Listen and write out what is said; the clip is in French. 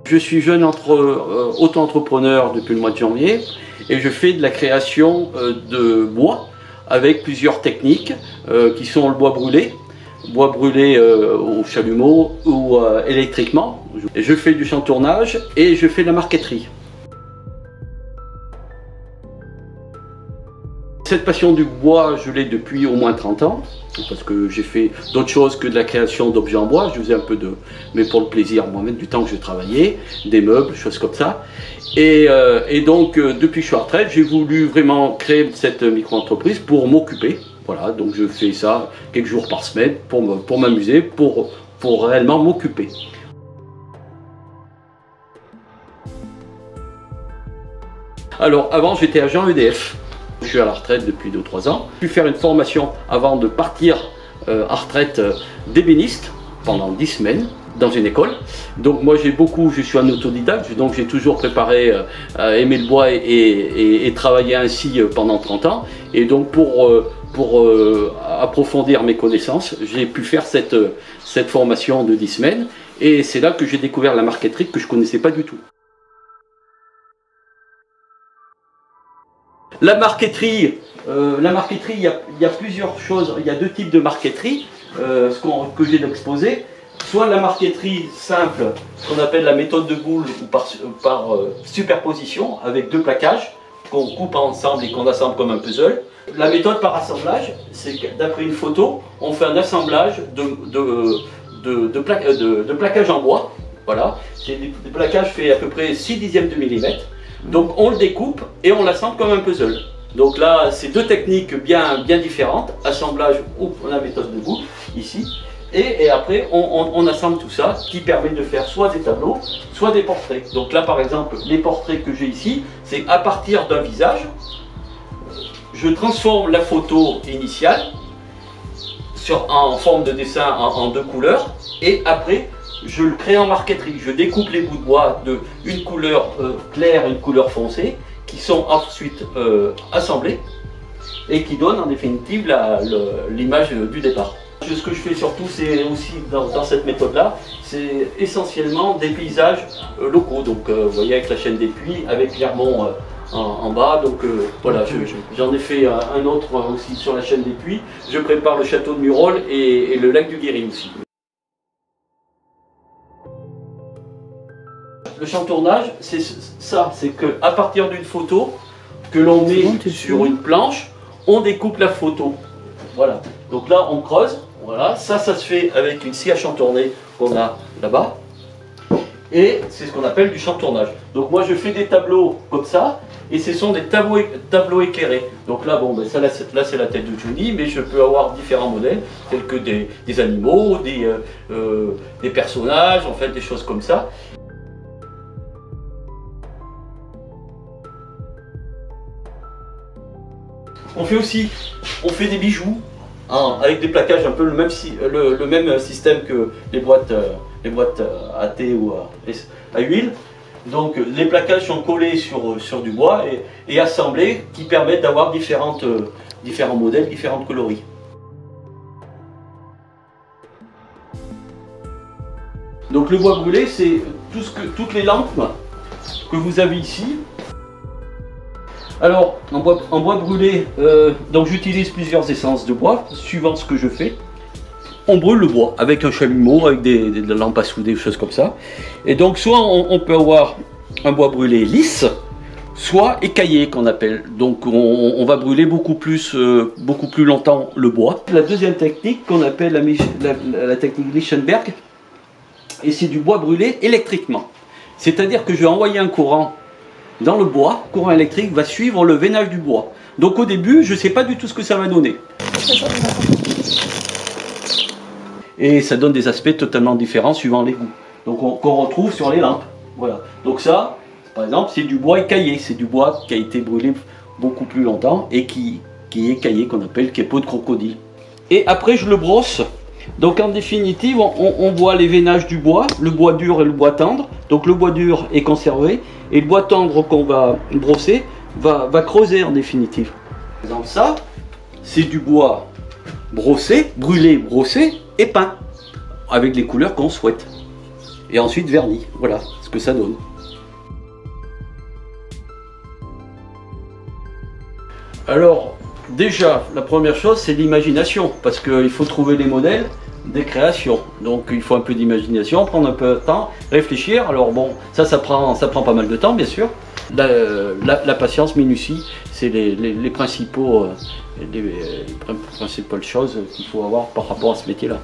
Je suis jeune auto-entrepreneur depuis le mois de janvier et je fais de la création de bois avec plusieurs techniques qui sont le bois brûlé au chalumeau ou électriquement. Je fais du chantournage et je fais de la marqueterie. Cette passion du bois, je l'ai depuis au moins 30 ans, parce que j'ai fait d'autres choses que de la création d'objets en bois. Je faisais un peu mais pour le plaisir, moi-même, du temps que je travaillais, des meubles, choses comme ça. Et donc, depuis que je suis à retraite, j'ai voulu vraiment créer cette micro-entreprise pour m'occuper. Voilà, donc je fais ça quelques jours par semaine pour m'amuser, pour réellement m'occuper. Alors, avant, j'étais agent EDF. Je suis à la retraite depuis 2 ou 3 ans. J'ai pu faire une formation avant de partir à retraite d'ébéniste pendant 10 semaines dans une école. Donc moi je suis un autodidacte, donc j'ai toujours préparé, aimé le bois et travaillé ainsi pendant 30 ans. Et donc pour approfondir mes connaissances, j'ai pu faire cette formation de 10 semaines. Et c'est là que j'ai découvert la marqueterie que je ne connaissais pas du tout. La marqueterie, il y a plusieurs choses. Il y a 2 types de marqueterie que j'ai exposé. Soit la marqueterie simple, ce qu'on appelle la méthode de boule ou par superposition avec 2 plaquages qu'on coupe ensemble et qu'on assemble comme un puzzle. La méthode par assemblage, c'est d'après une photo, on fait un assemblage de plaquages en bois. Voilà, c'est des plaquages faits à peu près 6/10 de millimètre. Donc on le découpe et on l'assemble comme un puzzle. Donc là, c'est 2 techniques bien différentes. Assemblage ou la méthode de boule, ici. Et après, on assemble tout ça, qui permet de faire soit des tableaux, soit des portraits. Donc là, par exemple, les portraits que j'ai ici, c'est à partir d'un visage. Je transforme la photo initiale en forme de dessin en 2 couleurs. Et après, je le crée en marqueterie. Je découpe les bouts de bois d'une couleur claire et une couleur foncée, qui sont ensuite assemblés et qui donnent en définitive l'image du départ. Ce que je fais surtout, c'est aussi dans cette méthode-là, c'est essentiellement des paysages locaux. Donc vous voyez avec la chaîne des Puys, avec Clermont en bas. Donc voilà, j'en ai fait un autre aussi sur la chaîne des Puys. Je prépare le château de Murol et le lac du Guéry aussi. Le chantournage, c'est ça, c'est qu'à partir d'une photo que l'on met sur une planche, on découpe la photo. Voilà, donc là on creuse, voilà, ça se fait avec une scie à chantourner qu'on a là-bas. Et c'est ce qu'on appelle du chantournage. Donc moi je fais des tableaux comme ça, et ce sont des tableaux éclairés. Donc là, bon, ben ça, là c'est la tête de Johnny, mais je peux avoir différents modèles, tels que des animaux, des personnages, en fait des choses comme ça. On fait des bijoux avec des plaquages un peu le même système que les boîtes à thé ou à huile. Donc les plaquages sont collés sur du bois et assemblés, qui permettent d'avoir différents modèles, différentes coloris. Donc le bois brûlé, c'est toutes les lampes que vous avez ici. Alors, en bois brûlé, donc j'utilise plusieurs essences de bois, suivant ce que je fais. On brûle le bois avec un chalumeau, avec des lampes à souder, des choses comme ça. Et donc, soit on peut avoir un bois brûlé lisse, soit écaillé qu'on appelle. Donc, on va brûler beaucoup plus longtemps le bois. La deuxième technique qu'on appelle la technique Lichtenberg, et c'est du bois brûlé électriquement. C'est-à-dire que je vais envoyer un courant dans le bois, courant électrique va suivre le veinage du bois. Donc au début, je ne sais pas du tout ce que ça va donner. Et ça donne des aspects totalement différents suivant les goûts. Donc qu'on retrouve sur les lampes. Voilà. Donc ça, par exemple, c'est du bois écaillé. C'est du bois qui a été brûlé beaucoup plus longtemps et qui est écaillé, qu'on appelle qui est peau de crocodile. Et après, je le brosse. Donc en définitive, on voit les veinages du bois, le bois dur et le bois tendre. Donc le bois dur est conservé et le bois tendre qu'on va brosser va creuser en définitive. Donc ça, c'est du bois brossé, brûlé, brossé et peint avec les couleurs qu'on souhaite. et ensuite vernis. Voilà ce que ça donne. Alors déjà, la première chose, c'est l'imagination, parce qu'il faut trouver les modèles des créations. Donc il faut un peu d'imagination, prendre un peu de temps, réfléchir. Alors bon, ça prend pas mal de temps, bien sûr. La patience, minutie, c'est les principales choses qu'il faut avoir par rapport à ce métier-là.